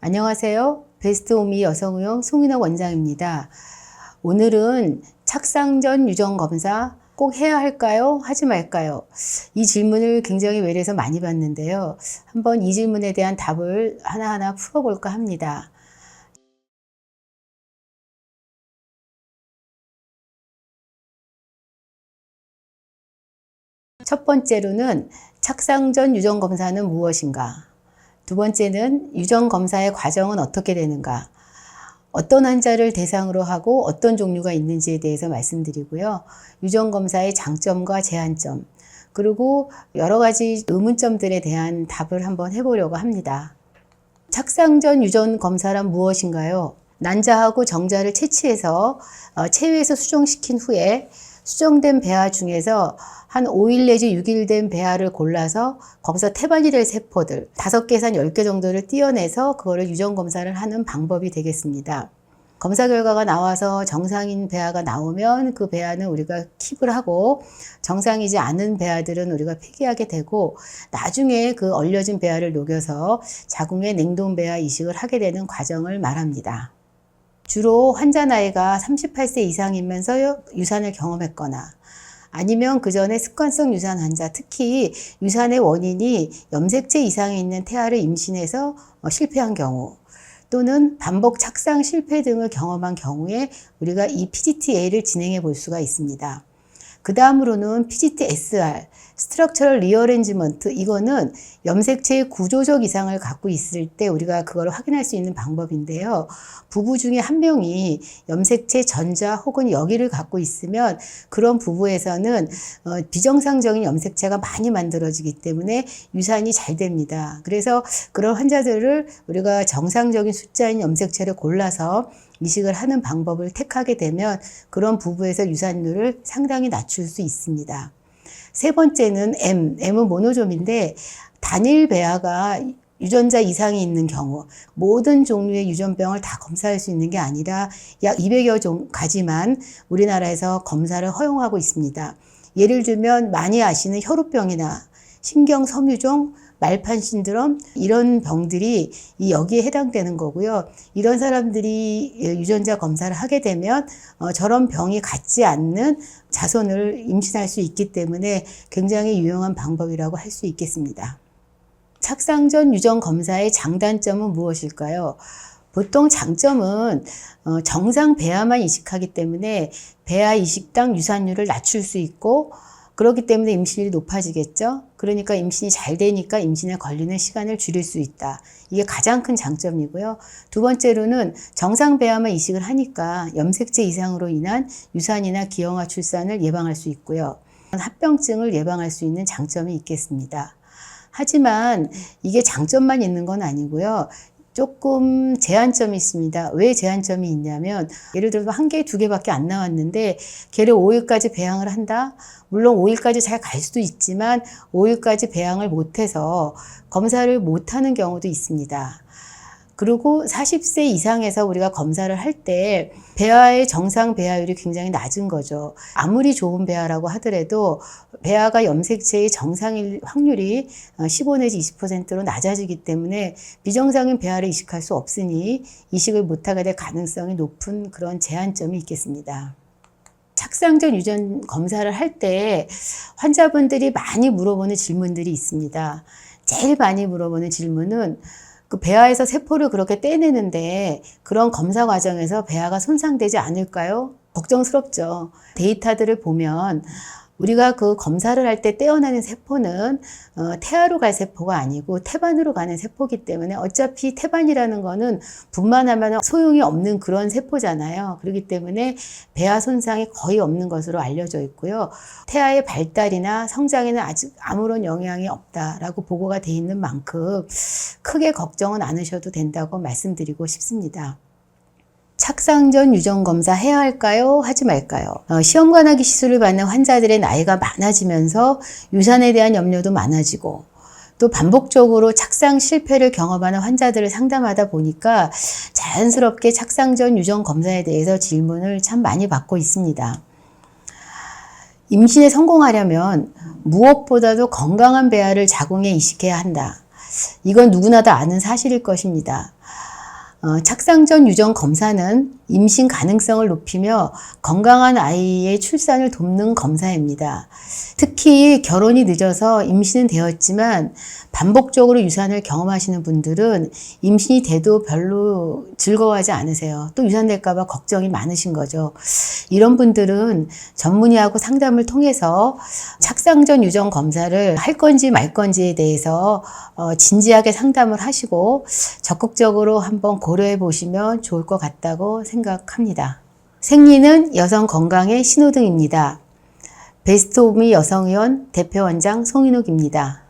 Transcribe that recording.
안녕하세요. 베스트홈이 여성의용 송인옥 원장입니다. 오늘은 착상 전 유전 검사 꼭 해야 할까요? 하지 말까요? 이 질문을 굉장히 외래에서 많이 받는데요. 한번 이 질문에 대한 답을 하나하나 풀어볼까 합니다. 첫 번째로는 착상 전 유전 검사는 무엇인가? 두 번째는 유전 검사의 과정은 어떻게 되는가? 어떤 환자를 대상으로 하고 어떤 종류가 있는지에 대해서 말씀드리고요. 유전 검사의 장점과 제한점, 그리고 여러 가지 의문점들에 대한 답을 한번 해보려고 합니다. 착상 전 유전 검사란 무엇인가요? 난자하고 정자를 채취해서 체외에서 수정시킨 후에 수정된 배아 중에서 한 5일 내지 6일 된 배아를 골라서 거기서 태반이 될 세포들 5개에서 10개 정도를 떼어내서 그거를 유전 검사를 하는 방법이 되겠습니다. 검사 결과가 나와서 정상인 배아가 나오면 그 배아는 우리가 킵을 하고 정상이지 않은 배아들은 우리가 폐기하게 되고 나중에 그 얼려진 배아를 녹여서 자궁의 냉동 배아 이식을 하게 되는 과정을 말합니다. 주로 환자 나이가 38세 이상이면서 유산을 경험했거나 아니면 그 전에 습관성 유산 환자, 특히 유산의 원인이 염색체 이상이 있는 태아를 임신해서 실패한 경우 또는 반복 착상 실패 등을 경험한 경우에 우리가 이 PGT-A를 진행해 볼 수가 있습니다. 그 다음으로는 PGT-SR, 스트럭처럴 리어렌지먼트, 이거는 염색체의 구조적 이상을 갖고 있을 때 우리가 그걸 확인할 수 있는 방법인데요. 부부 중에 한 명이 염색체 전자 혹은 역이를 갖고 있으면 그런 부부에서는 비정상적인 염색체가 많이 만들어지기 때문에 유산이 잘 됩니다. 그래서 그런 환자들을 우리가 정상적인 숫자인 염색체를 골라서 이식을 하는 방법을 택하게 되면 그런 부부에서 유산율을 상당히 낮출 수 있습니다. 세 번째는 M은 모노좀인데 단일 배아가 유전자 이상이 있는 경우 모든 종류의 유전병을 다 검사할 수 있는 게 아니라 약 200여 가지만 우리나라에서 검사를 허용하고 있습니다. 예를 들면 많이 아시는 혈우병이나 신경섬유종, 말판 신드롬 이런 병들이 여기에 해당되는 거고요. 이런 사람들이 유전자 검사를 하게 되면 저런 병이 같지 않는 자손을 임신할 수 있기 때문에 굉장히 유용한 방법이라고 할 수 있겠습니다. 착상 전 유전 검사의 장단점은 무엇일까요? 보통 장점은 정상 배아만 이식하기 때문에 배아 이식당 유산율을 낮출 수 있고 그렇기 때문에 임신율이 높아지겠죠. 그러니까 임신이 잘 되니까 임신에 걸리는 시간을 줄일 수 있다. 이게 가장 큰 장점이고요. 두 번째로는 정상 배아만 이식을 하니까 염색체 이상으로 인한 유산이나 기형아 출산을 예방할 수 있고요. 합병증을 예방할 수 있는 장점이 있겠습니다. 하지만 이게 장점만 있는 건 아니고요. 조금 제한점이 있습니다. 왜 제한점이 있냐면 예를 들어서 1개, 2개밖에 안 나왔는데 걔를 5일까지 배양을 한다? 물론 5일까지 잘 갈 수도 있지만 5일까지 배양을 못해서 검사를 못하는 경우도 있습니다. 그리고 40세 이상에서 우리가 검사를 할 때 배아의 정상 배아율이 굉장히 낮은 거죠. 아무리 좋은 배아라고 하더라도 배아가 염색체의 정상일 확률이 15 내지 20%로 낮아지기 때문에 비정상인 배아를 이식할 수 없으니 이식을 못하게 될 가능성이 높은 그런 제한점이 있겠습니다. 착상 전 유전 검사를 할 때 환자분들이 많이 물어보는 질문들이 있습니다. 제일 많이 물어보는 질문은 그 배아에서 세포를 그렇게 떼내는데 그런 검사 과정에서 배아가 손상되지 않을까요? 걱정스럽죠. 데이터들을 보면 우리가 그 검사를 할 때 떼어내는 세포는 태아로 갈 세포가 아니고 태반으로 가는 세포이기 때문에 어차피 태반이라는 거는 분만하면 소용이 없는 그런 세포잖아요. 그렇기 때문에 배아 손상이 거의 없는 것으로 알려져 있고요. 태아의 발달이나 성장에는 아직 아무런 영향이 없다라고 보고가 돼 있는 만큼 크게 걱정은 않으셔도 된다고 말씀드리고 싶습니다. 착상 전 유전 검사 해야 할까요? 하지 말까요? 시험관하기 시술을 받는 환자들의 나이가 많아지면서 유산에 대한 염려도 많아지고 또 반복적으로 착상 실패를 경험하는 환자들을 상담하다 보니까 자연스럽게 착상 전 유전 검사에 대해서 질문을 참 많이 받고 있습니다. 임신에 성공하려면 무엇보다도 건강한 배아를 자궁에 이식해야 한다. 이건 누구나 다 아는 사실일 것입니다. 착상 전 유전 검사는 임신 가능성을 높이며 건강한 아이의 출산을 돕는 검사입니다. 특히 결혼이 늦어서 임신은 되었지만 반복적으로 유산을 경험하시는 분들은 임신이 돼도 별로 즐거워하지 않으세요. 또 유산될까 봐 걱정이 많으신 거죠. 이런 분들은 전문의하고 상담을 통해서 착상 전 유전 검사를 할 건지 말 건지에 대해서 진지하게 상담을 하시고 적극적으로 한번 고려해 보시면 좋을 것 같다고 생각합니다. 생리는 여성 건강의 신호등입니다. 베스트 오브 미 여성의원 대표원장 송인욱입니다.